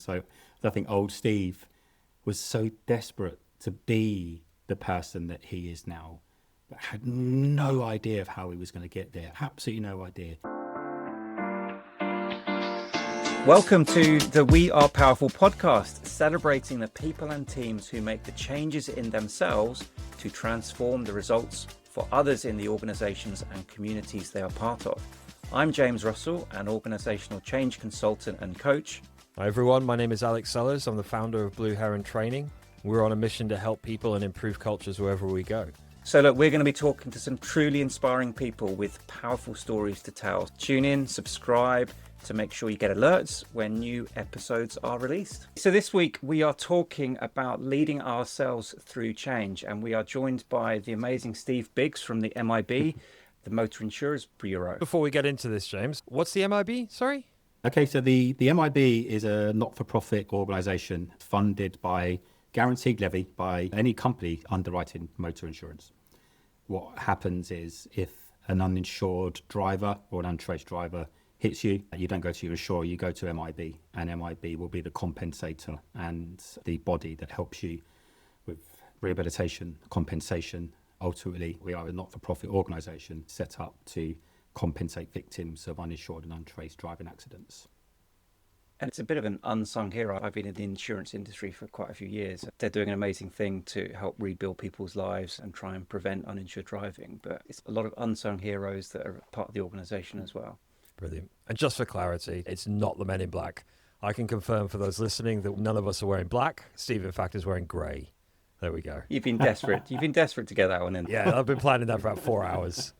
So I think old Steve was so desperate to be the person that he is now, but had no idea of how he was going to get there. Absolutely no idea. Welcome to the We.Are.Powerful podcast, celebrating the people and teams who make the changes in themselves to transform the results for others in the organizations and communities they are part of. I'm James Russell, an organizational change consultant and coach. Hi everyone, my name is Alex Sellers. I'm the founder of Blue Heron Training. We're on a mission to help people and improve cultures wherever we go. So look, we're going to be talking to some truly inspiring people with powerful stories to tell. Tune in, subscribe to make sure you get alerts when new episodes are released. So this week we are talking about leading ourselves through change, and we are joined by the amazing Steve Biggs from the MIB, the Motor Insurers Bureau. Before we get into this, James, what's the MIB? Sorry? Okay, so the MIB is a not-for-profit organisation funded by guaranteed levy by any company underwriting motor insurance. What happens is if an uninsured driver or an untraced driver hits you, you don't go to your insurer, you go to MIB, and MIB will be the compensator and the body that helps you with rehabilitation, compensation. Ultimately, we are a not-for-profit organisation set up to compensate victims of uninsured and untraced driving accidents. And it's a bit of an unsung hero. I've been in the insurance industry for quite a few years. They're doing an amazing thing to help rebuild people's lives and try and prevent uninsured driving. But it's a lot of unsung heroes that are part of the organisation as well. Brilliant. And just for clarity, it's not the Men in Black. I can confirm for those listening that none of us are wearing black. Steve, in fact, is wearing grey. There we go. You've been desperate. You've been desperate to get that one in. Yeah, I've been planning that for about 4 hours.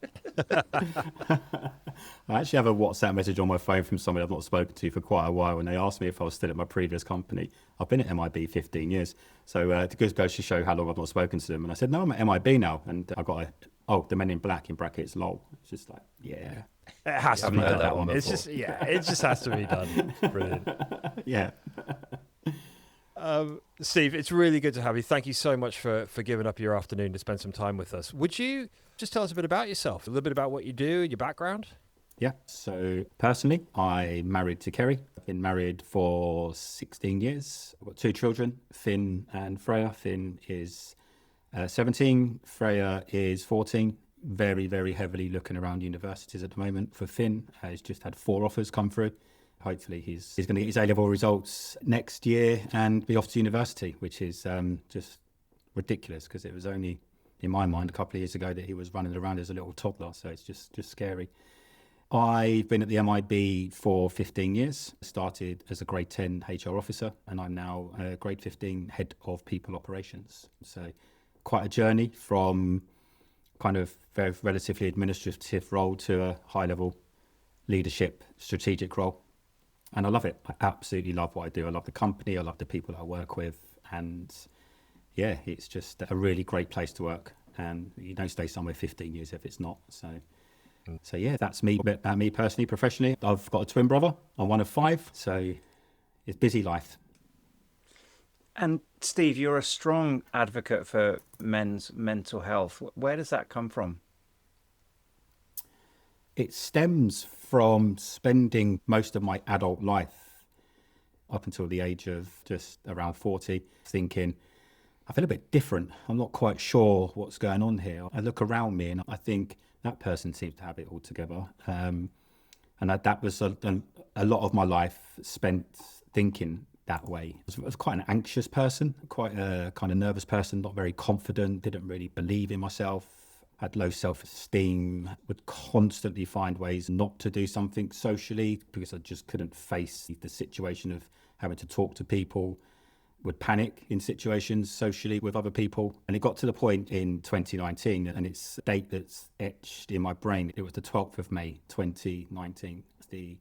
I actually have a WhatsApp message on my phone from somebody I've not spoken to for quite a while, and they asked me if I was still at my previous company. I've been at MIB 15 years, so it goes to show how long I've not spoken to them. And I said, no, I'm at MIB now, and I got the Men in Black in brackets, lol. It's just like, yeah. It has to be done. That one it just has to be done. Brilliant. Yeah. Steve, it's really good to have you. Thank you so much for giving up your afternoon to spend some time with us. Would you just tell us a bit about yourself, a little bit about what you do, your background? Yeah. So personally, I'm married to Kerry. I've been married for 16 years. I've got 2 children, Finn and Freya. Finn is 17. Freya is 14. Very, very heavily looking around universities at the moment for Finn. He's just had 4 offers come through. Hopefully he's going to get his A-level results next year and be off to university, which is just ridiculous because it was only, in my mind, a couple of years ago that he was running around as a little toddler. So it's just scary. I've been at the MIB for 15 years. Started as a grade 10 HR officer, and I'm now a grade 15 head of people operations. So quite a journey from kind of very relatively administrative role to a high-level leadership strategic role. And I love it. I absolutely love what I do. I love the company. I love the people I work with. And yeah, it's just a really great place to work. And you don't stay somewhere 15 years if it's not. So yeah, that's me. About me personally, professionally. I've got a twin brother. I'm one of 5. So it's busy life. And Steve, you're a strong advocate for men's mental health. Where does that come from? It stems from spending most of my adult life up until the age of just around 40, thinking, I feel a bit different. I'm not quite sure what's going on here. I look around me and I think that person seems to have it all together. And that was a lot of my life spent thinking that way. I was quite an anxious person, quite a kind of nervous person, not very confident, didn't really believe in myself. Had low self-esteem, would constantly find ways not to do something socially because I just couldn't face the situation of having to talk to people, would panic in situations socially with other people. And it got to the point in 2019, and it's a date that's etched in my brain. It was the 12th of May, 2019. The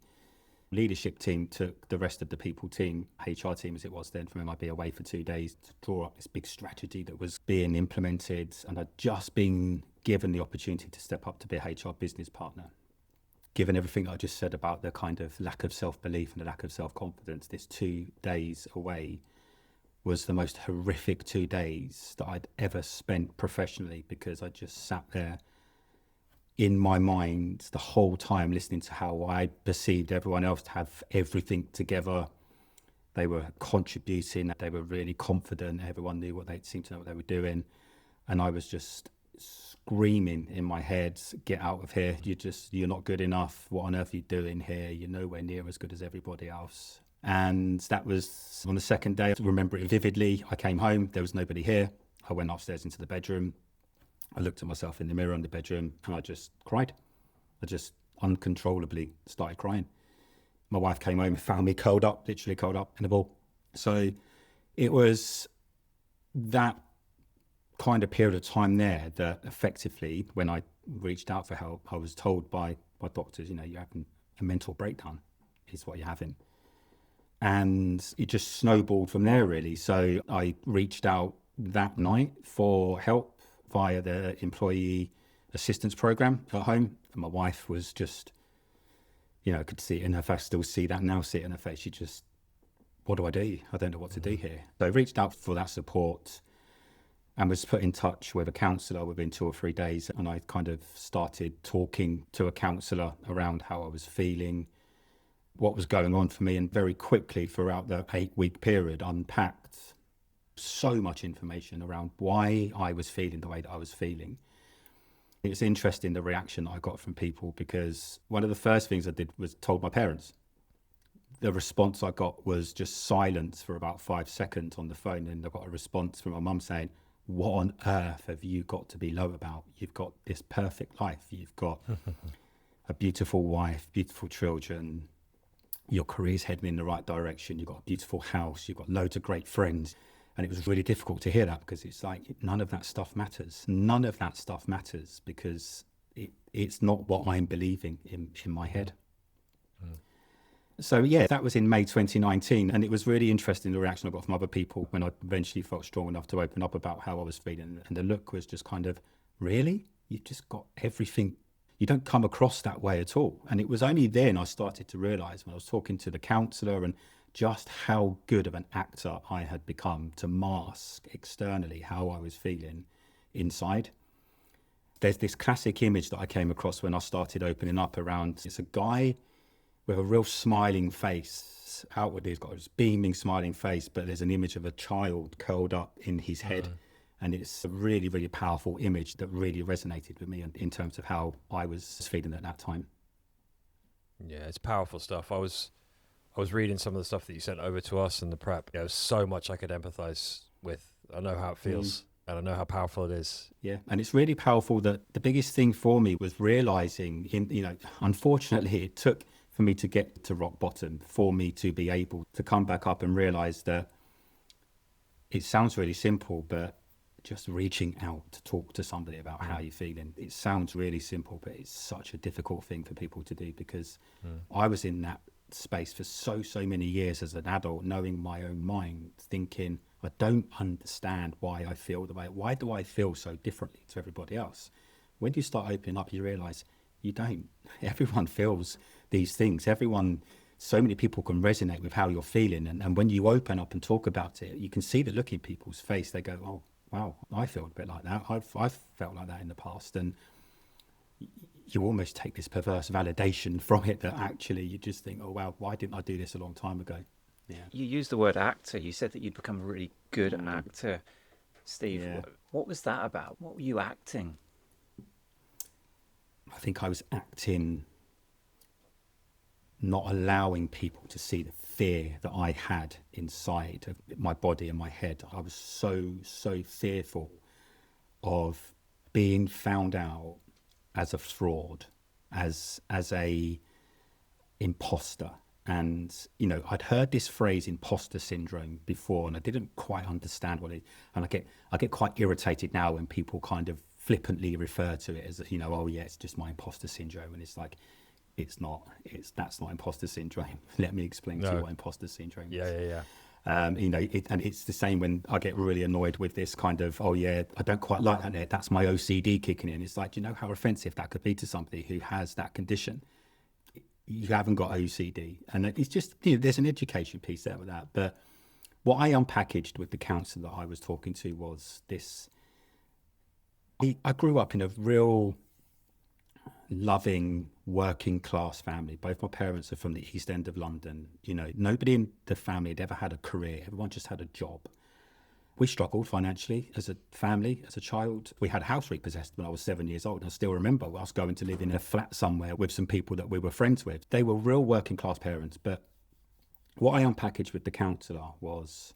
leadership team took the rest of the people team, HR team as it was then, from MIB away for 2 days to draw up this big strategy that was being implemented. And I'd just been given the opportunity to step up to be a HR business partner. Given everything I just said about the kind of lack of self-belief and the lack of self-confidence, this 2 days away was the most horrific 2 days that I'd ever spent professionally, because I just sat there in my mind the whole time listening to how I perceived everyone else to have everything together. They were contributing. They were really confident. Everyone knew what they seemed to know what they were doing. And I was just screaming in my head, get out of here. You're not good enough. What on earth are you doing here? You're nowhere near as good as everybody else. And that was on the second day. I remember it vividly. I came home. There was nobody here. I went upstairs into the bedroom. I looked at myself in the mirror in the bedroom and I just cried. I just uncontrollably started crying. My wife came home and found me curled up, literally curled up in a ball. So it was that kind of period of time there that effectively, when I reached out for help, I was told by doctors, you're having a mental breakdown is what you're having. And it just snowballed from there, really. So I reached out that night for help via the employee assistance program at home. And my wife was just, could see it in her face, still see that now, see it in her face. She just, what do I do? I don't know what to do here. So I reached out for that support and was put in touch with a counsellor within 2 or 3 days. And I kind of started talking to a counsellor around how I was feeling, what was going on for me. And very quickly throughout the 8-week period, unpacked so much information around why I was feeling the way that I was feeling. It's interesting the reaction I got from people, because one of the first things I did was told my parents. The response I got was just silence for about 5 seconds on the phone. And I got a response from my mum saying, what on earth have you got to be low about? You've got this perfect life. You've got a beautiful wife, beautiful children. Your career's heading in the right direction. You've got a beautiful house. You've got loads of great friends. And it was really difficult to hear that, because it's like, none of that stuff matters. None of that stuff matters because it's not what I'm believing in my head. So yeah, that was in May 2019. And it was really interesting, the reaction I got from other people when I eventually felt strong enough to open up about how I was feeling. And the look was just kind of, really? You've just got everything. You don't come across that way at all. And it was only then I started to realize, when I was talking to the counsellor, and just how good of an actor I had become to mask externally how I was feeling inside. There's this classic image that I came across when I started opening up around, it's a guy with a real smiling face. Outwardly, he's got this beaming, smiling face, but there's an image of a child curled up in his head. And it's a really, really powerful image that really resonated with me in terms of how I was feeling at that time. Yeah, it's powerful stuff. I was reading some of the stuff that you sent over to us in the prep. There was so much I could empathize with. I know how it feels and I know how powerful it is. Yeah. And it's really powerful. That the biggest thing for me was realizing, unfortunately, it took for me to get to rock bottom, for me to be able to come back up and realize that it sounds really simple, but just reaching out to talk to somebody about how you're feeling, it sounds really simple, but it's such a difficult thing for people to do, because I was in that space for so many years as an adult, knowing my own mind, thinking, I don't understand why I feel the way. Why do I feel so differently to everybody else? When you start opening up, you realize you don't. Everyone feels these things. So many people can resonate with how you're feeling. And when you open up and talk about it, you can see the look in people's face. They go, oh, wow, I feel a bit like that. I've felt like that in the past. And you almost take this perverse validation from it, that actually you just think, oh, wow, why didn't I do this a long time ago? Yeah. You used the word actor. You said that you'd become a really good actor. Steve, Yeah. what was that about? What were you acting? I think I was acting, not allowing people to see the fear that I had inside of my body and my head. I was so fearful of being found out as a fraud, as a imposter. And, I'd heard this phrase imposter syndrome before, and I didn't quite understand what it, and I get quite irritated now when people kind of flippantly refer to it as, oh yeah, it's just my imposter syndrome. And it's like, that's not imposter syndrome. Let me explain to you what imposter syndrome is. Yeah. And it's the same when I get really annoyed with this kind of, oh yeah, I don't quite like that there. That's my OCD kicking in. It's like, do you know how offensive that could be to somebody who has that condition? You haven't got OCD. And it's just, there's an education piece there with that. But what I unpackaged with the counsellor that I was talking to was this. I grew up in a real loving working class family. Both my parents are from the East End of London. You know, nobody in the family had ever had a career. Everyone just had a job. We struggled financially as a family, as a child. We had a house repossessed when I was 7 years old. And I still remember us going to live in a flat somewhere with some people that we were friends with. They were real working class parents. But what I unpackaged with the counsellor was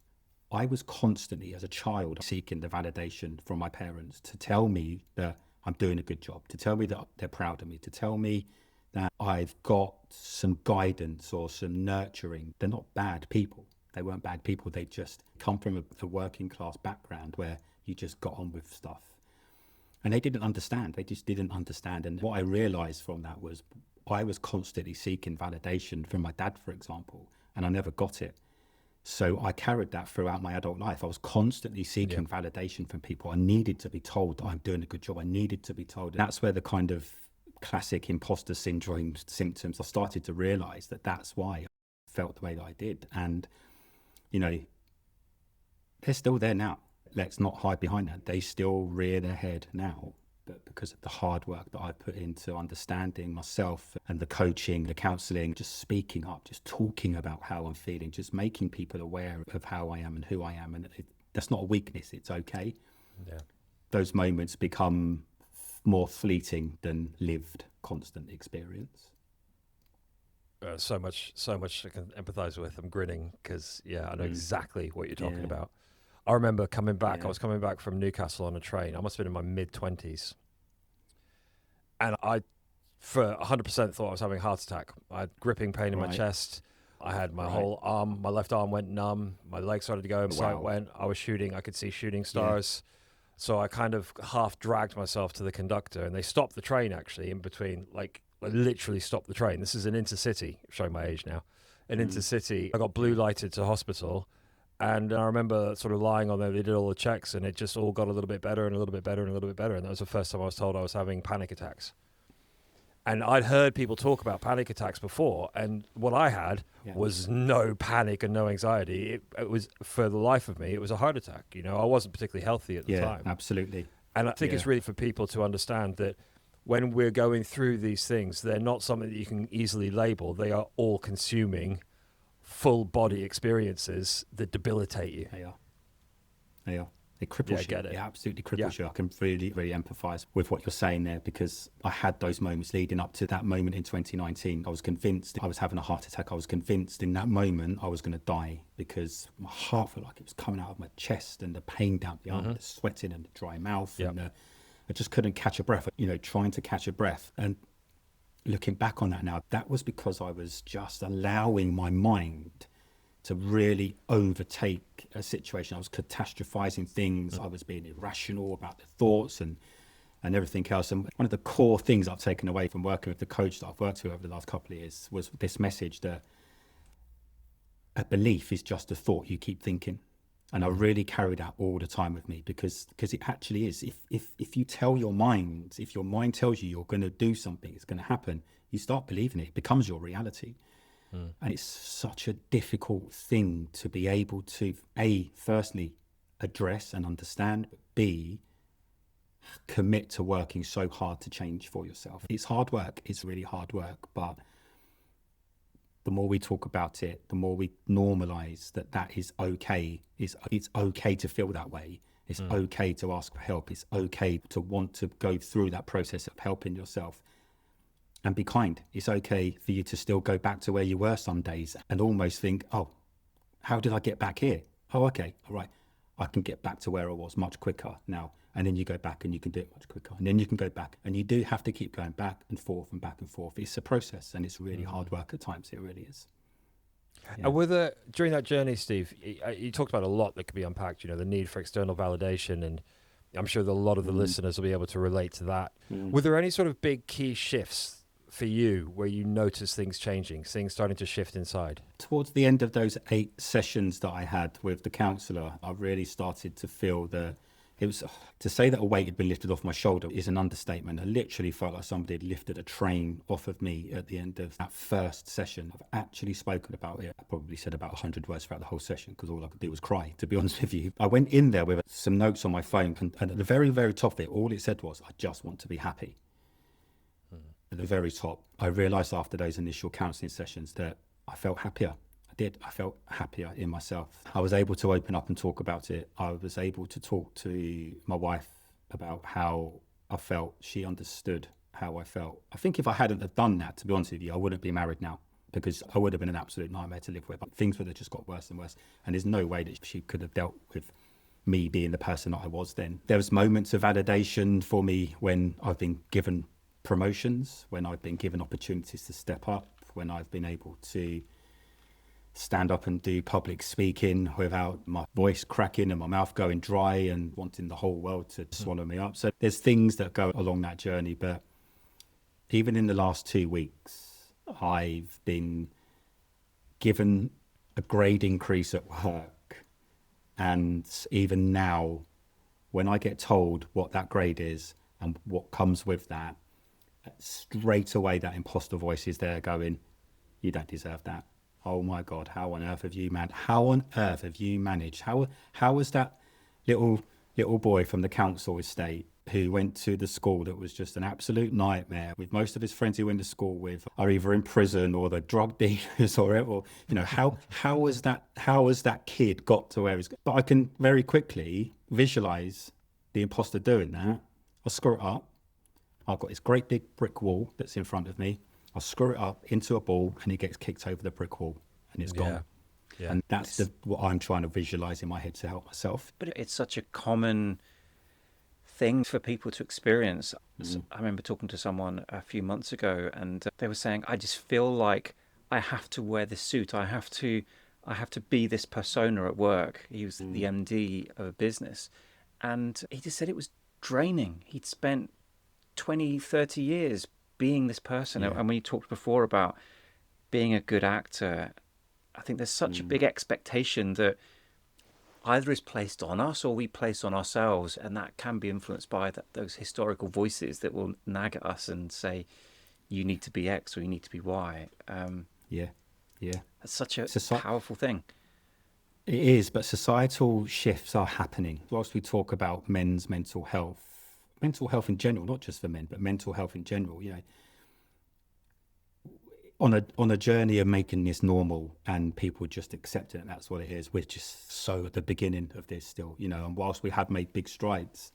I was constantly, as a child, seeking the validation from my parents to tell me that I'm doing a good job, to tell me that they're proud of me, to tell me that I've got some guidance or some nurturing. They're not bad people. They weren't bad people. They just come from a working class background where you just got on with stuff. And they didn't understand. They just didn't understand. And what I realized from that was I was constantly seeking validation from my dad, for example, and I never got it. So I carried that throughout my adult life. I was constantly seeking validation from people. I needed to be told that I'm doing a good job. I needed to be told. And that's where the kind of classic imposter syndrome symptoms, I started to realize that that's why I felt the way that I did. And you know, they're still there now. Let's not hide behind that. They still rear their head now, but because of the hard work that I put into understanding myself and the coaching, the counseling, just speaking up, just talking about how I'm feeling, just making people aware of how I am and who I am. And that's not a weakness. It's okay. Yeah. Those moments become more fleeting than lived, constant experience. So much I can empathize with. I'm grinning because, I know exactly what you're talking about. I remember coming back. I was coming back from Newcastle on a train. I must have been in my mid-20s. And I, for 100%, thought I was having a heart attack. I had gripping pain in my chest. I had my whole arm, my left arm went numb. My leg started to go, my sight went. I was shooting. I could see shooting stars. So I kind of half dragged myself to the conductor. And they stopped the train, actually, in between, like, I literally stopped the train. This is an intercity, showing my age now. An intercity. I got blue lighted to hospital. And I remember sort of lying on there. They did all the checks and it just all got a little bit better and a little bit better and a little bit better. And that was the first time I was told I was having panic attacks. And I'd heard people talk about panic attacks before. And what I had was no panic and no anxiety. It was, for the life of me, it was a heart attack. You know, I wasn't particularly healthy at the time. Yeah, absolutely. And I think it's really for people to understand that when we're going through these things, they're not something that you can easily label. They are all consuming full body experiences that debilitate you. They are. It cripples you. Get it. It absolutely cripples you. I can really, really empathize with what you're saying there because I had those moments leading up to that moment in 2019. I was convinced I was having a heart attack. I was convinced in that moment I was going to die because my heart felt like it was coming out of my chest and the pain down the arm, the sweating and the dry mouth. And I just couldn't catch a breath, trying to catch a breath. And looking back on that now, that was because I was just allowing my mind to really overtake a situation. I was catastrophizing things. I was being irrational about the thoughts and everything else. And one of the core things I've taken away from working with the coach that I've worked with over the last couple of years was this message that a belief is just a thought you keep thinking. And I really carry that all the time with me because it actually is. If you tell your mind, if your mind tells you you're going to do something, it's going to happen, you start believing it. It becomes your reality. And it's such a difficult thing to be able to, A, firstly, address and understand, but B, commit to working so hard to change for yourself. It's hard work. It's really hard work. But the more we talk about it, the more we normalize that is okay. It's okay to feel that way. It's okay to ask for help. It's okay to want to go through that process of helping yourself. And be kind. It's okay for you to still go back to where you were some days and almost think, oh, how did I get back here? Oh, okay, all right. I can get back to where I was much quicker now. And then you go back and you can do it much quicker. And then you can go back. And you do have to keep going back and forth and back and forth. It's a process and it's really hard work at times. It really is. Yeah. And during that journey, Steve, you talked about a lot that could be unpacked, the need for external validation. And I'm sure that a lot of the listeners will be able to relate to that. Were there any sort of big key shifts for you where you notice things changing, things starting to shift inside? Towards the end of those 8 sessions that I had with the counsellor, I really started to feel it was, to say that a weight had been lifted off my shoulder is an understatement. I literally felt like somebody had lifted a train off of me at the end of that first session. I've actually spoken about it. I probably said about 100 words throughout the whole session because all I could do was cry, to be honest with you. I went in there with some notes on my phone and at the very, very top of it, all it said was, I just want to be happy. at the very top, I realized after those initial counseling sessions that I felt happier. I felt happier in myself. I was able to open up and talk about it. I was able to talk to my wife about how I felt. She understood how I felt. I think if I hadn't have done that, to be honest with you, I wouldn't be married now, because I would have been an absolute nightmare to live with. Things would have just got worse and worse. And there's no way that she could have dealt with me being the person that I was then. There was moments of validation for me when I've been given promotions, when I've been given opportunities to step up, when I've been able to stand up and do public speaking without my voice cracking and my mouth going dry and wanting the whole world to swallow me up. So there's things that go along that journey. But even in the last 2 weeks, I've been given a grade increase at work. And even now, when I get told what that grade is and what comes with that, straight away that imposter voice is there going, you don't deserve that. Oh my God, how on earth have you managed? How was that little boy from the council estate who went to the school that was just an absolute nightmare, with most of his friends he went to school with are either in prison or the drug dealers or how was that kid got to where he's? But I can very quickly visualize the imposter doing that. I'll screw it up. I've got this great big brick wall that's in front of me. I'll screw it up into a ball and he gets kicked over the brick wall and it's gone. Yeah. And that's what I'm trying to visualize in my head to help myself. But it's such a common thing for people to experience. I remember talking to someone a few months ago and they were saying, I just feel like I have to wear this suit. I have to be this persona at work. He was the MD of a business. And he just said it was draining. He'd spent 20, 30 years being this person. And when you talked before about being a good actor, I think there's such a big expectation that either is placed on us or we place on ourselves, and that can be influenced by those historical voices that will nag at us and say, you need to be X or you need to be Y. That's such a powerful thing. It is, but societal shifts are happening. Whilst we talk about men's mental health in general, not just for men, but mental health in general, on a journey of making this normal and people just accept it, and that's what it is. We're just so at the beginning of this still, and whilst we have made big strides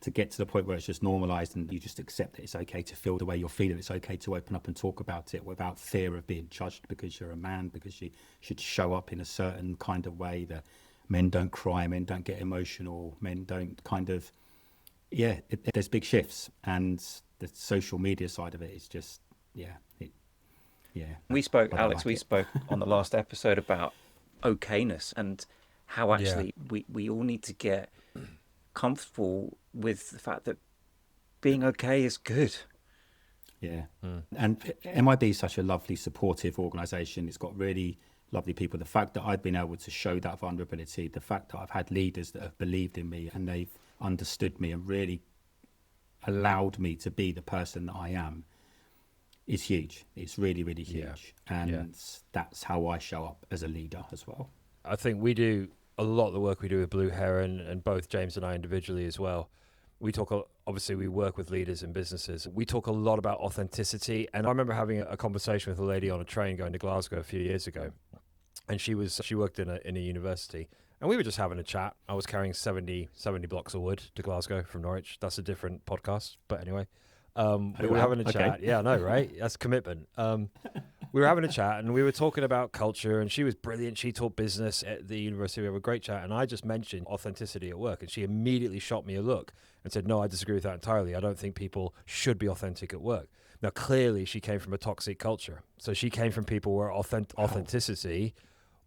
to get to the point where it's just normalized and you just accept that it's okay to feel the way you're feeling, it's okay to open up and talk about it without fear of being judged because you're a man, because you should show up in a certain kind of way, that men don't cry, men don't get emotional, men don't there's big shifts, and the social media side of it is just we spoke on the last episode about okayness and how actually we all need to get comfortable with the fact that being okay is good. And MIB is such a lovely supportive organization. It's got really lovely people. The fact that I've been able to show that vulnerability, the fact that I've had leaders that have believed in me and they've understood me and really allowed me to be the person that I am, is huge. It's really, really huge. That's how I show up as a leader as well. I think we do a lot of the work we do with Blue Heron, and both James and I individually as well. We talk, obviously we work with leaders in businesses. We talk a lot about authenticity. And I remember having a conversation with a lady on a train going to Glasgow a few years ago. And she worked in a university, and we were just having a chat. I was carrying 70 blocks of wood to Glasgow from Norwich. That's a different podcast. But anyway, we were having a chat. Yeah, I know, right? That's commitment. We were having a chat and we were talking about culture, and she was brilliant. She taught business at the university. We had a great chat. And I just mentioned authenticity at work, and she immediately shot me a look and said, no, I disagree with that entirely. I don't think people should be authentic at work. Now, clearly she came from a toxic culture. So she came from people where authenticity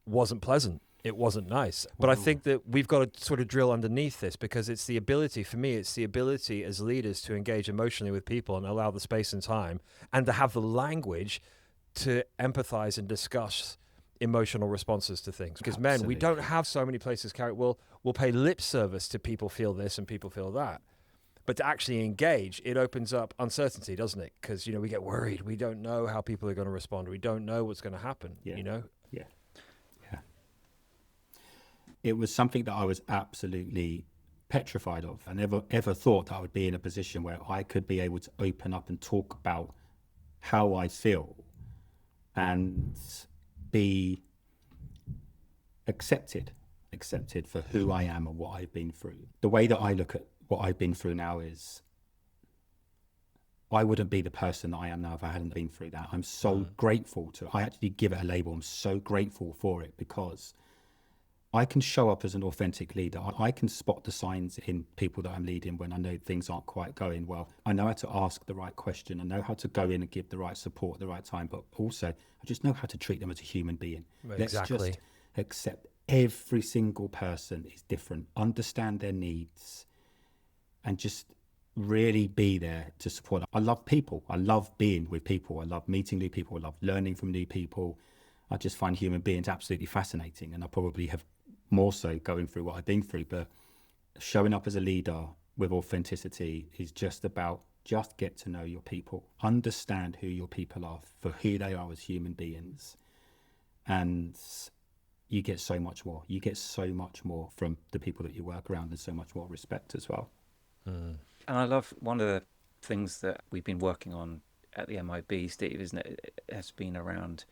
wasn't pleasant. It wasn't nice. But I think that we've got to sort of drill underneath this, because it's the ability, for me, it's the ability as leaders to engage emotionally with people and allow the space and time and to have the language to empathize and discuss emotional responses to things. Because men, we don't have so many places we'll pay lip service to people feel this and people feel that. But to actually engage, it opens up uncertainty, doesn't it? Because, we get worried. We don't know how people are going to respond. We don't know what's going to happen, It was something that I was absolutely petrified of. I never ever thought that I would be in a position where I could be able to open up and talk about how I feel and be accepted for who I am and what I've been through. The way that I look at what I've been through now is I wouldn't be the person that I am now if I hadn't been through that. I'm so grateful to, I actually give it a label. I'm so grateful for it because I can show up as an authentic leader. I can spot the signs in people that I'm leading when I know things aren't quite going well. I know how to ask the right question. I know how to go in and give the right support at the right time, but also I just know how to treat them as a human being. Exactly. Let's just accept every single person is different, understand their needs, and just really be there to support. I love people. I love being with people. I love meeting new people. I love learning from new people. I just find human beings absolutely fascinating, and I probably have more so going through what I've been through. But showing up as a leader with authenticity is just about just get to know your people, understand who your people are for who they are as human beings, and you get so much more. You get so much more from the people that you work around, and so much more respect as well. And I love one of the things that we've been working on at the MIB, Steve, isn't it? It has been around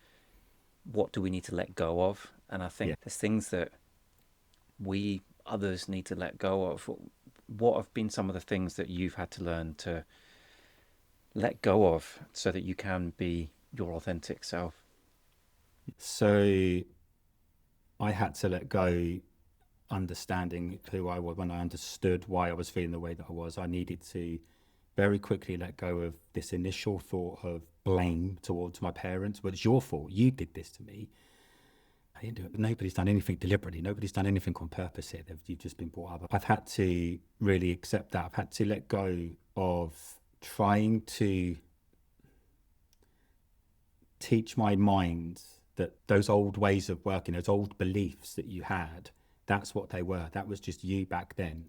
what do we need to let go of? And I think there's things that we others need to let go of. What have been some of the things that you've had to learn to let go of so that you can be your authentic self? So I had to let go understanding who I was. When I understood why I was feeling the way that I was, I needed to very quickly let go of this initial thought of blame towards my parents. Well, it's your fault. You did this to me. I didn't do it. Nobody's done anything deliberately. Nobody's done anything on purpose here. You've just been brought up. I've had to really accept that. I've had to let go of trying to teach my mind that those old ways of working, those old beliefs that you had, that's what they were. That was just you back then.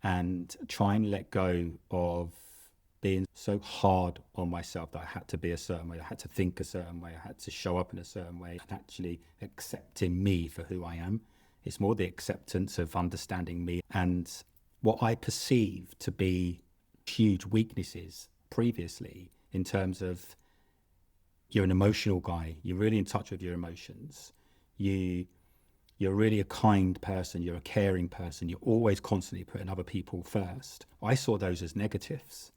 And try and let go of being so hard on myself that I had to be a certain way. I had to think a certain way. I had to show up in a certain way, and actually accepting me for who I am. It's more the acceptance of understanding me and what I perceived to be huge weaknesses previously, in terms of you're an emotional guy. You're really in touch with your emotions. You're really a kind person. You're a caring person. You're always constantly putting other people first. I saw those as negatives.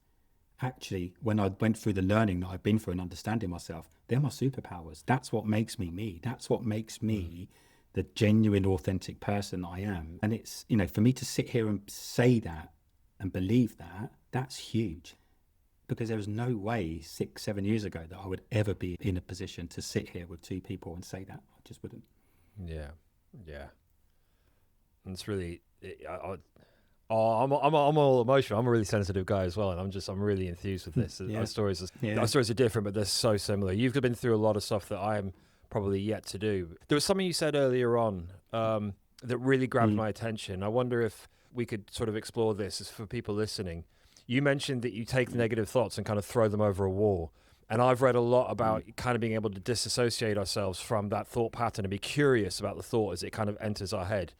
Actually, when I went through the learning that I've been through and understanding myself, they're my superpowers. That's what makes me me. That's what makes me the genuine, authentic person I am. And it's, for me to sit here and say that and believe that, that's huge. Because there was no way 6-7 years ago that I would ever be in a position to sit here with two people and say that. I just wouldn't. Yeah. And it's really, I'm all emotional. I'm a really sensitive guy as well, and I'm really enthused with this. Our stories are different, but they're so similar. You've been through a lot of stuff that I'm probably yet to do. There was something you said earlier on that really grabbed my attention. I wonder if we could sort of explore this as for people listening. You mentioned that you take the negative thoughts and kind of throw them over a wall. And I've read a lot about kind of being able to disassociate ourselves from that thought pattern and be curious about the thought as it kind of enters our head.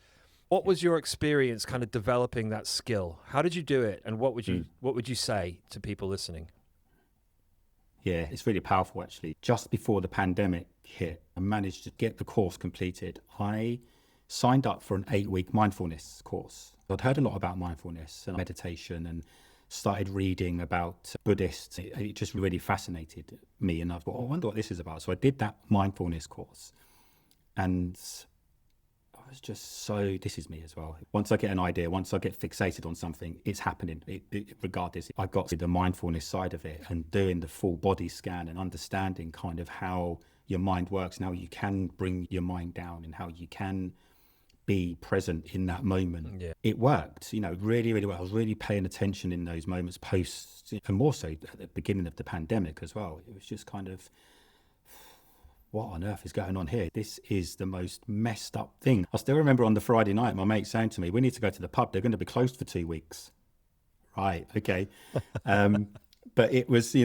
What was your experience kind of developing that skill? How did you do it? And what would you say to people listening? Yeah, it's really powerful, actually. Just before the pandemic hit, I managed to get the course completed. I signed up for an 8-week mindfulness course. I'd heard a lot about mindfulness and meditation and started reading about Buddhists. It just really fascinated me. And I thought, I wonder what this is about. So I did that mindfulness course. And I was just this is me as well. Once I get an idea, once I get fixated on something, it's happening. Regardless, I got to the mindfulness side of it and doing the full body scan and understanding kind of how your mind works and how you can bring your mind down and how you can be present in that moment. Yeah. It worked, really, really well. I was really paying attention in those moments post, and more so at the beginning of the pandemic as well. It was just kind of, what on earth is going on here? This is the most messed up thing. I still remember on the Friday night, my mate saying to me, we need to go to the pub. They're going to be closed for 2 weeks. Right. Okay. But it was,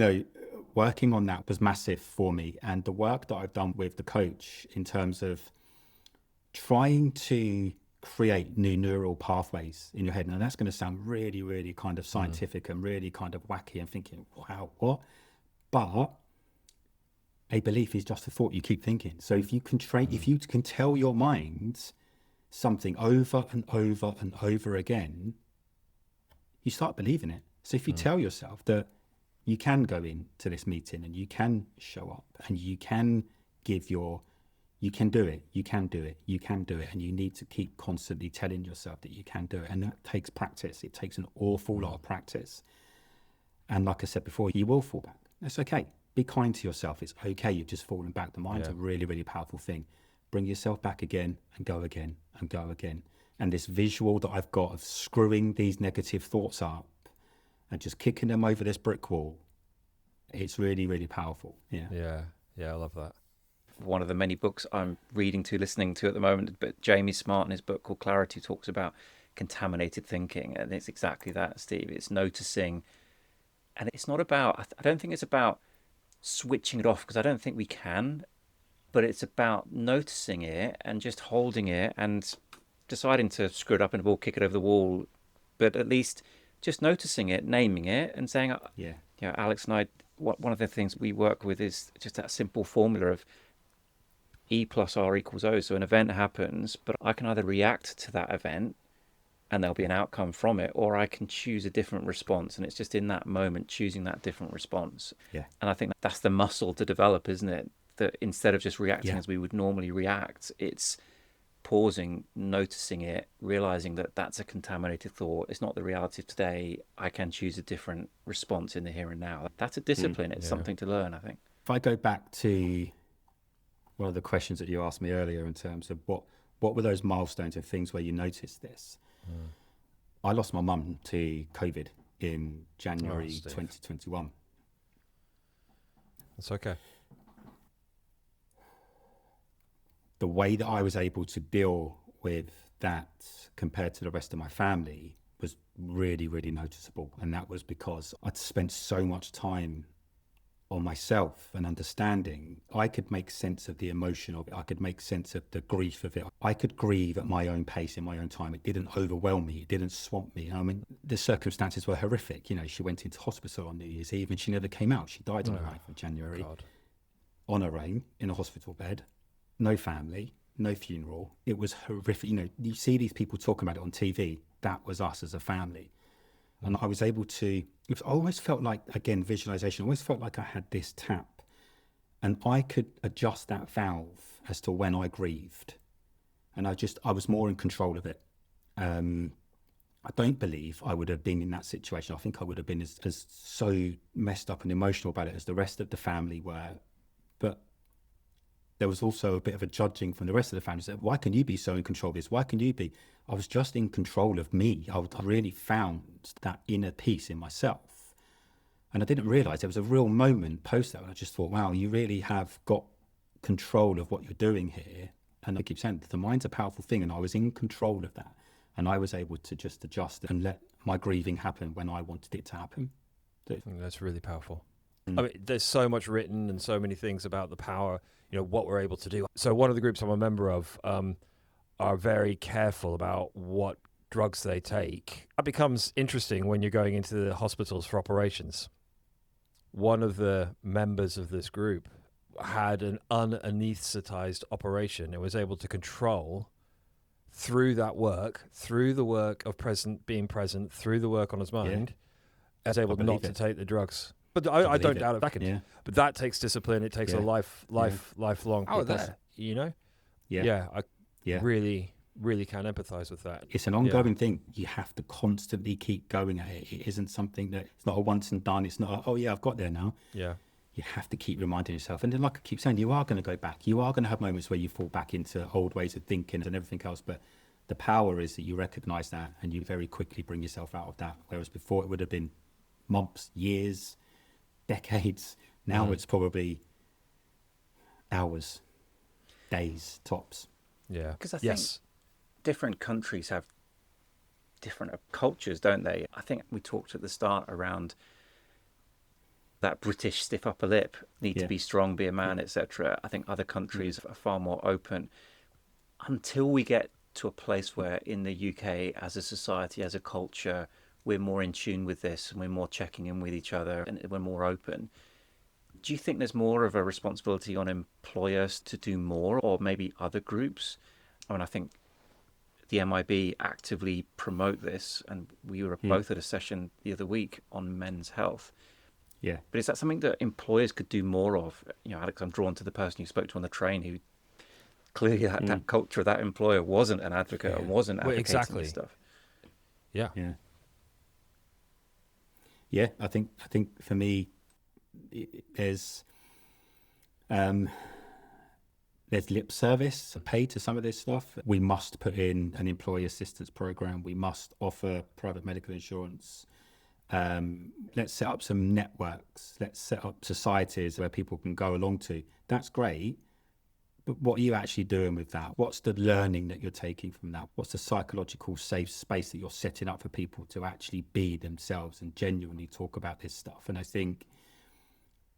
working on that was massive for me. And the work that I've done with the coach in terms of trying to create new neural pathways in your head. Now that's going to sound really, really kind of scientific and really kind of wacky and thinking, wow, what? But a belief is just a thought you keep thinking. So if you can if you can tell your mind something over and over and over again, you start believing it. So if you tell yourself that you can go into this meeting and you can show up and you can you can do it, you can do it, you can do it. And you need to keep constantly telling yourself that you can do it. And that takes practice. It takes an awful lot of practice. And like I said before, you will fall back. That's okay. Be kind to yourself. It's okay. You've just fallen back. The mind's a really, really powerful thing. Bring yourself back again and go again and go again. And this visual that I've got of screwing these negative thoughts up and just kicking them over this brick wall, it's really, really powerful. Yeah, I love that. One of the many books I'm listening to at the moment, but Jamie Smart in his book called Clarity talks about contaminated thinking. And it's exactly that, Steve. It's noticing. And it's not about, I don't think it's about switching it off, because I don't think we can, but it's about noticing it and just holding it and deciding to screw it up in a ball, kick it over the wall, but at least just noticing it, naming it, and saying, Alex and I, one of the things we work with is just that simple formula of E plus R equals O. So an event happens, but I can either react to that event and there'll be an outcome from it, or I can choose a different response. And it's just in that moment, choosing that different response. Yeah. And I think that's the muscle to develop, isn't it? That instead of just reacting as we would normally react, it's pausing, noticing it, realizing that that's a contaminated thought. It's not the reality of today. I can choose a different response in the here and now. That's a discipline. It's something to learn, I think. If I go back to one of the questions that you asked me earlier in terms of what were those milestones of things where you noticed this? I lost my mum to COVID in January 2021. That's okay. The way that I was able to deal with that compared to the rest of my family was really, really noticeable. And that was because I'd spent so much time on myself and understanding. I could make sense of the emotion of it. I could make sense of the grief of it. I could grieve at my own pace in my own time. It didn't overwhelm me. It didn't swamp me. I mean, the circumstances were horrific. You know, she went into hospital on New Year's Eve and she never came out. She died on the 9th of January on her own in a hospital bed. No family, no funeral. It was horrific. You know, you see these people talking about it on TV. That was us as a family. And I was able to, it almost felt like, again, visualization, almost felt like I had this tap and I could adjust that valve as to when I grieved. And I was more in control of it. I don't believe I would have been in that situation. I think I would have been as so messed up and emotional about it as the rest of the family were. But there was also a bit of a judging from the rest of the family. Why can you be so in control of this? Why can you be? I was just in control of me. I really found that inner peace in myself. And I didn't realize there was a real moment post that when I just thought, wow, you really have got control of what you're doing here. And I keep saying the mind's a powerful thing. And I was in control of that. And I was able to just adjust and let my grieving happen when I wanted it to happen. I think that's really powerful. I mean, there's so much written and so many things about the power, you know, what we're able to do. So one of the groups I'm a member of are very careful about what drugs they take. That becomes interesting when you're going into the hospitals for operations. One of the members of this group had an unanesthetized operation and was able to control through that work, through the work of being present, through the work on his mind, was able not to take the drugs. But I don't doubt it. Second. But that takes discipline. It takes a lifelong process, you know? I really, really can empathize with that. It's an ongoing thing. You have to constantly keep going at it. It isn't something that, it's not a once and done. It's not, I've got there now. Yeah. You have to keep reminding yourself. And then, like I keep saying, you are going to go back. You are going to have moments where you fall back into old ways of thinking and everything else. But the power is that you recognize that and you very quickly bring yourself out of that. Whereas before it would have been months, years, decades. Now it's probably hours, days, tops. Yeah. Because I think different countries have different cultures, don't they? I think we talked at the start around that British stiff upper lip, need to be strong, be a man, etc. I think other countries are far more open. Until we get to a place where in the UK, as a society, as a culture, we're more in tune with this and we're more checking in with each other and we're more open, Do you think there's more of a responsibility on employers to do more, or maybe other groups? I mean, I think the MIB actively promote this, and we were both at a session the other week on men's health. Yeah. But is that something that employers could do more of? You know, Alex, I'm drawn to the person you spoke to on the train who clearly that culture of that employer wasn't an advocate and wasn't advocating this stuff. Yeah. Yeah. Yeah, I think for me, there's lip service paid to some of this stuff. We must put in an employee assistance program. We must offer private medical insurance. Let's set up some networks. Let's set up societies where people can go along to. That's great. But what are you actually doing with that? What's the learning that you're taking from that? What's the psychological safe space that you're setting up for people to actually be themselves and genuinely talk about this stuff? And I think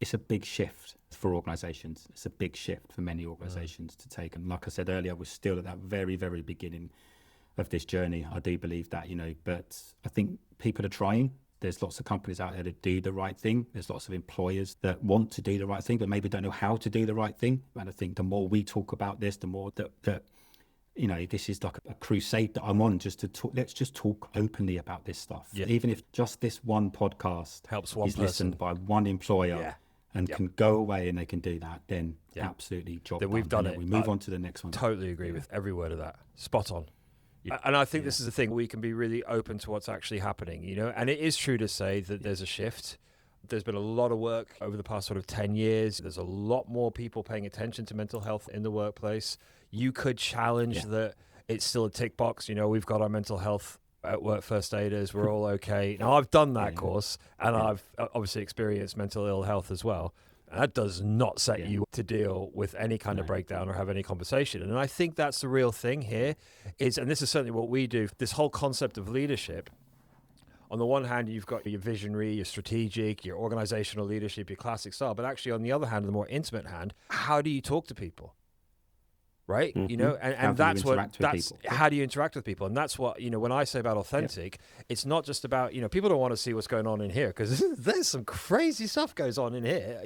it's a big shift for organizations. It's a big shift for many organizations to take. And like I said earlier, we're still at that very, very beginning of this journey. I do believe that, but I think people are trying. There's lots of companies out there that do the right thing. There's lots of employers that want to do the right thing, but maybe don't know how to do the right thing. And I think the more we talk about this, the more that this is like a crusade that I'm on, just to talk. Let's just talk openly about this stuff. Yeah. Even if just this one podcast helps one is person, listened by one employer and can go away and they can do that, then absolutely job then done. we've done and it. We move on to the next one. Totally agree with every word of that. Spot on. Yeah. And I think this is the thing, we can be really open to what's actually happening, and it is true to say that there's a shift. There's been a lot of work over the past sort of 10 years. There's a lot more people paying attention to mental health in the workplace. You could challenge that it's still a tick box. We've got our mental health at work first aiders. We're all okay. Now, I've done that course, and I've obviously experienced mental ill health as well. That does not set you to deal with any kind of breakdown or have any conversation. And I think that's the real thing here and this is certainly what we do, this whole concept of leadership. On the one hand, you've got your visionary, your strategic, your organizational leadership, your classic style. But actually, on the other hand, the more intimate hand, how do you talk to people? Right? And that's how do you interact with people? And that's what, when I say about authentic, it's not just about, people don't want to see what's going on in here because there's some crazy stuff goes on in here,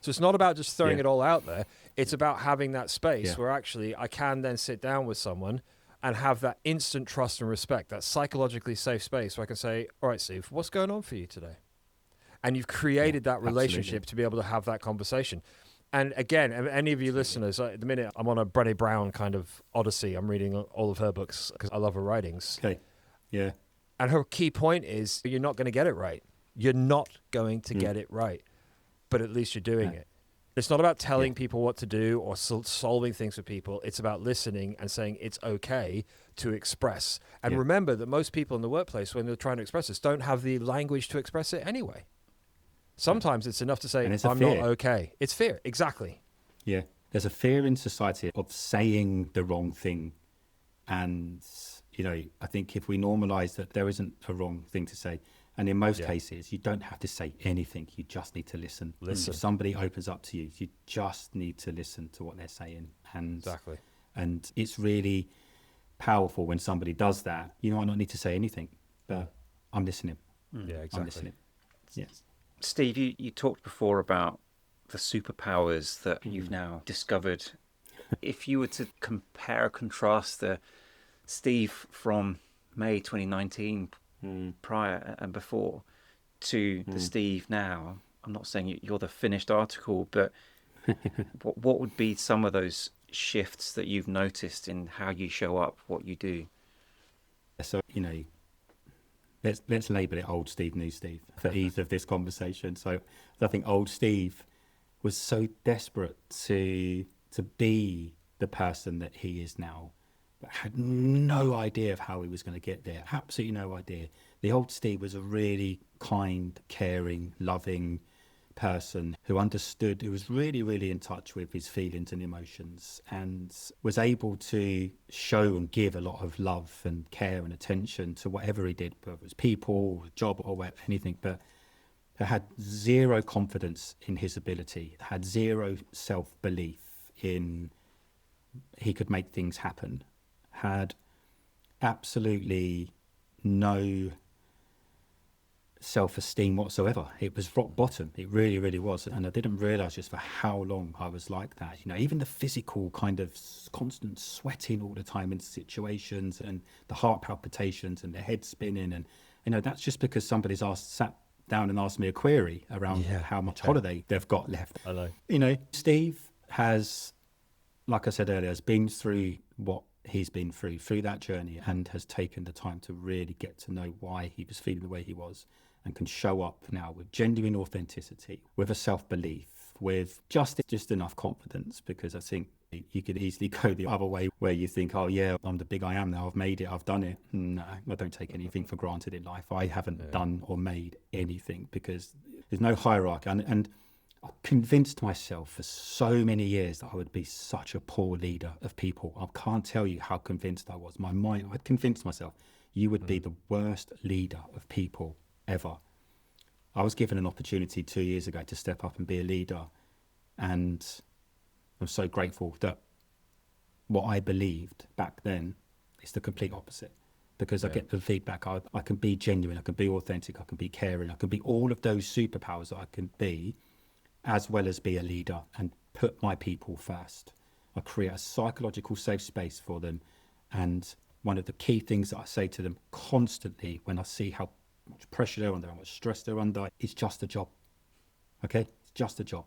So it's not about just throwing it all out there. It's about having that space where actually I can then sit down with someone and have that instant trust and respect, that psychologically safe space where I can say, all right, Steve, what's going on for you today? And you've created that relationship to be able to have that conversation. And again, any of you listeners, at the minute, I'm on a Brené Brown kind of odyssey. I'm reading all of her books because I love her writings. Okay. Yeah. And her key point is you're not going to get it right. You're not going to get it right, but at least you're doing it. It's not about telling people what to do or solving things for people. It's about listening and saying it's okay to express. And remember that most people in the workplace, when they're trying to express this, don't have the language to express it anyway. Sometimes it's enough to say, I'm not okay. It's fear. Exactly. Yeah. There's a fear in society of saying the wrong thing. And, I think if we normalize that there isn't a wrong thing to say, and in most cases, you don't have to say anything. You just need to listen. If somebody opens up to you, you just need to listen to what they're saying. Exactly. And it's really powerful when somebody does that. I don't need to say anything, but I'm listening. Yeah, exactly. I'm listening. Yes. Steve, you talked before about the superpowers that you've now discovered. If you were to compare, contrast the Steve from May 2019 prior and before to the Steve now, I'm not saying you're the finished article, but what would be some of those shifts that you've noticed in how you show up, what you do? So, let's label it old Steve, new Steve for ease of this conversation. So I think old Steve was so desperate to be the person that he is now, but had no idea of how he was going to get there. Absolutely no idea. The old Steve was a really kind, caring, loving person who understood, who was really, really in touch with his feelings and emotions, and was able to show and give a lot of love and care and attention to whatever he did, whether it was people, job, or anything, but had zero confidence in his ability, had zero self-belief in he could make things happen, had absolutely no self-esteem whatsoever. It was rock bottom. It really, really was. And I didn't realize just for how long I was like that. Even the physical kind of constant sweating all the time in situations, and the heart palpitations and the head spinning. And, that's just because somebody's sat down and asked me a query around how much holiday they've got left. I know. Steve has, like I said earlier, has been through what he's been through that journey, and has taken the time to really get to know why he was feeling the way he was, and can show up now with genuine authenticity, with a self-belief, with just enough confidence. Because I think you could easily go the other way, where you think, oh yeah, I'm the big I am now, I've made it, I've done it. No, I don't take anything for granted in life. I haven't done or made anything, because there's no hierarchy. And I convinced myself for so many years that I would be such a poor leader of people. I can't tell you how convinced I was. My mind, I'd convinced myself, you would be the worst leader of people ever. I was given an opportunity 2 years ago to step up and be a leader, and I'm so grateful that what I believed back then is the complete opposite, because I get the feedback. I can be genuine, I can be authentic, I can be caring, I can be all of those superpowers that I can be, as well as be a leader and put my people first. I create a psychological safe space for them. And one of the key things that I say to them constantly when I see how much pressure they're under, how much stress they're under, it's just a job. Okay? It's just a job.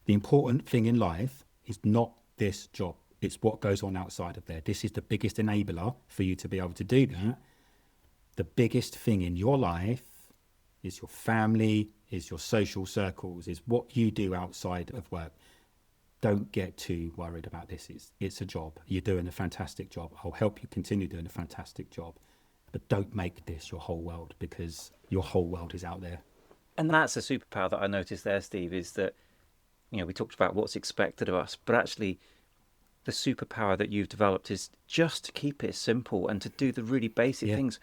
The important thing in life is not this job. It's what goes on outside of there. This is the biggest enabler for you to be able to do that. The biggest thing in your life is your family, is your social circles, is what you do outside of work. Don't get too worried about this. It's a job. You're doing a fantastic job. I'll help you continue doing a fantastic job. But don't make this your whole world, because your whole world is out there. And that's a superpower that I noticed there, Steve, is that, we talked about what's expected of us, but actually the superpower that you've developed is just to keep it simple and to do the really basic things,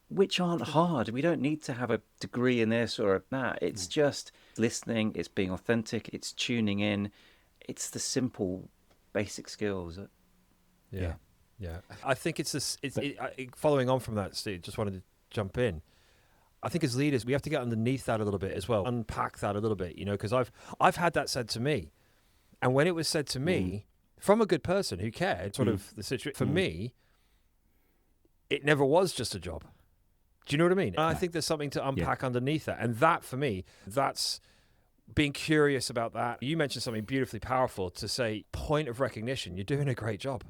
which aren't hard. We don't need to have a degree in this or that. It's just listening, it's being authentic, it's tuning in. It's the simple, basic skills. Yeah. I think it's this. Following on from that, Steve, just wanted to jump in. I think as leaders, we have to get underneath that a little bit as well, unpack that a little bit, because I've had that said to me. And when it was said to me from a good person who cared, sort of the situation, for me, it never was just a job. Do you know what I mean? And I think there's something to unpack underneath that. And that, for me, that's being curious about that. You mentioned something beautifully powerful to say, point of recognition, you're doing a great job.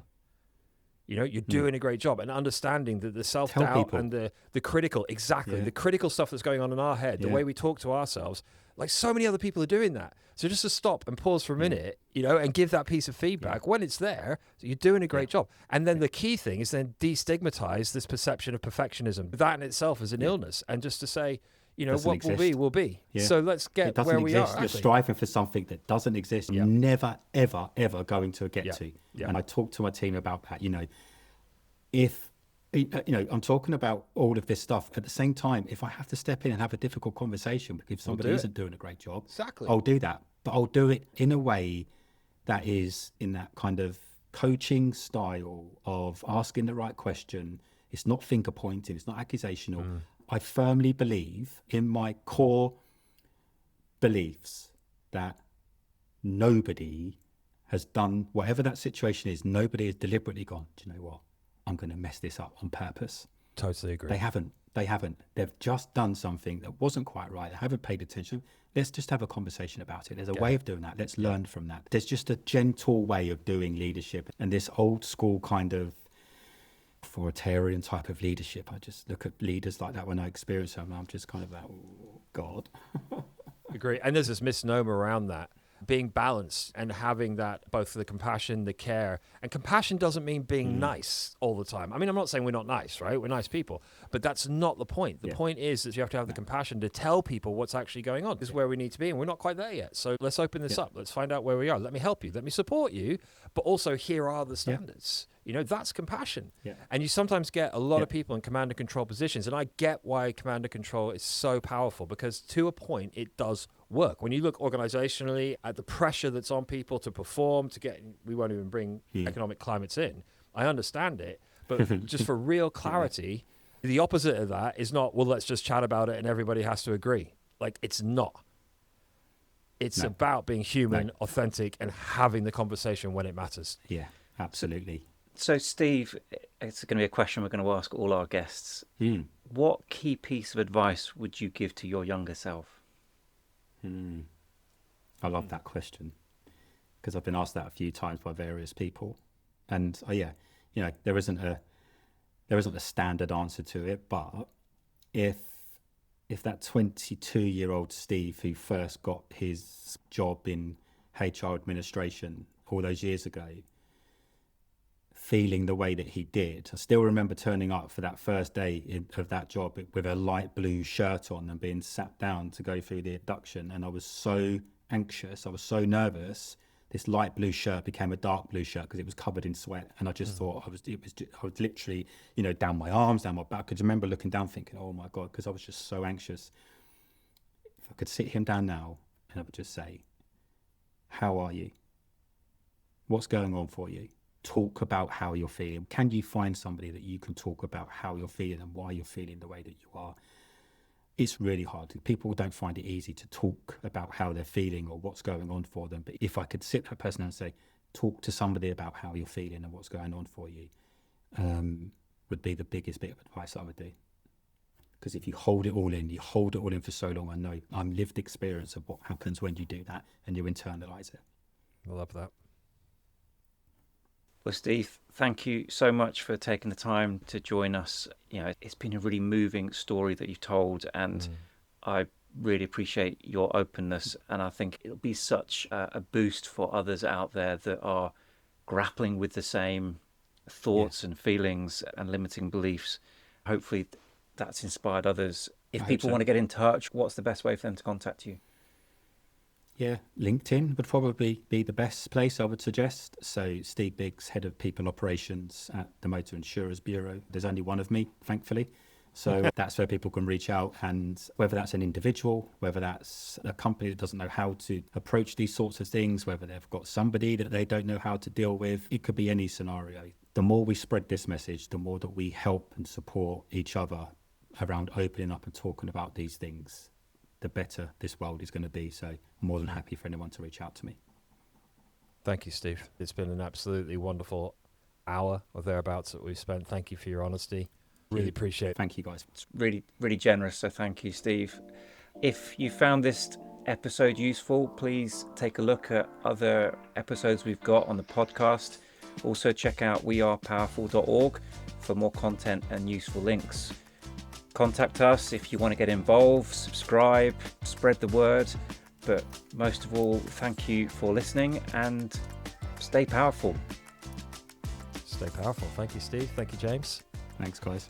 You're doing a great job, and understanding that the self-doubt and the critical, the critical stuff that's going on in our head, the way we talk to ourselves, like so many other people are doing that. So just to stop and pause for a minute, and give that piece of feedback when it's there, so you're doing a great job. And then the key thing is then destigmatize this perception of perfectionism. That in itself is an illness, and just to say, what will be, will be. Yeah. So let's get where we are. You're striving for something that doesn't exist. You're never, ever, ever going to get to. Yeah. And I talk to my team about that. If, I'm talking about all of this stuff. At the same time, if I have to step in and have a difficult conversation if somebody isn't doing a great job, I'll do that. But I'll do it in a way that is in that kind of coaching style of asking the right question. It's not finger pointing. It's not accusational. I firmly believe in my core beliefs that nobody has done, whatever that situation is, nobody has deliberately gone, do you know what? I'm going to mess this up on purpose. Totally agree. They haven't. They've just done something that wasn't quite right. They haven't paid attention. Let's just have a conversation about it. There's a way of doing that. Let's learn from that. There's just a gentle way of doing leadership, and this old school kind of authoritarian type of leadership. I just look at leaders like that when I experience them, I'm just kind of like, oh God. Agree. And there's this misnomer around that, being balanced and having that, both the compassion, the care. And compassion doesn't mean being nice all the time. I mean, I'm not saying we're not nice, right? We're nice people, but that's not the point. The point is that you have to have the compassion to tell people what's actually going on. This is where we need to be, and we're not quite there yet. So let's open this up. Let's find out where we are. Let me help you. Let me support you. But also, here are the standards. That's compassion. And you sometimes get a lot of people in command and control positions. And I get why command and control is so powerful, because to a point, it does work. When you look organizationally at the pressure that's on people to perform, we won't even bring economic climates in. I understand it. But just for real clarity, The opposite of that is not, well, let's just chat about it and everybody has to agree. Like, it's not. It's No. about being human, No. authentic, and having the conversation when it matters. Yeah, absolutely. So, Steve, it's going to be a question we're going to ask all our guests. What key piece of advice would you give to your younger self? I love that question, because I've been asked that a few times by various people. And there isn't a standard answer to it, but if that 22-year-old Steve who first got his job in HR administration all those years ago, feeling the way that he did, I still remember turning up for that first day of that job with a light blue shirt on and being sat down to go through the induction. And I was so anxious, I was so nervous. This light blue shirt became a dark blue shirt because it was covered in sweat, and I just thought I was literally, down my arms, down my back. I could remember looking down, thinking, "Oh my God," because I was just so anxious. If I could sit him down now, and I would just say, "How are you? What's going on for you? Talk about how you're feeling. Can you find somebody that you can talk about how you're feeling and why you're feeling the way that you are?" It's really hard. People don't find it easy to talk about how they're feeling or what's going on for them. But if I could sit with a person and say, talk to somebody about how you're feeling and what's going on for you, would be the biggest bit of advice I would do. Because if you hold it all in for so long, I know I'm lived experience of what happens when you do that and you internalize it. I love that. Well, Steve, thank you so much for taking the time to join us. It's been a really moving story that you've told, and I really appreciate your openness. And I think it'll be such a boost for others out there that are grappling with the same thoughts and feelings and limiting beliefs. Hopefully that's inspired others. If people want to get in touch, what's the best way for them to contact you? Yeah, LinkedIn would probably be the best place I would suggest. So Steve Biggs, Head of People Operations at the Motor Insurers Bureau. There's only one of me, thankfully. So that's where people can reach out, and whether that's an individual, whether that's a company that doesn't know how to approach these sorts of things, whether they've got somebody that they don't know how to deal with, it could be any scenario. The more we spread this message, the more that we help and support each other around opening up and talking about these things, the better this world is going to be. So I'm more than happy for anyone to reach out to me. Thank you, Steve. It's been an absolutely wonderful hour or thereabouts that we've spent. Thank you for your honesty. Really appreciate it. Thank you, guys. It's really, really generous. So thank you, Steve. If you found this episode useful, please take a look at other episodes we've got on the podcast. Also check out wearepowerful.org for more content and useful links. Contact us if you want to get involved, subscribe, spread the word. But most of all, thank you for listening, and stay powerful. Stay powerful. Thank you, Steve. Thank you, James. Thanks, guys.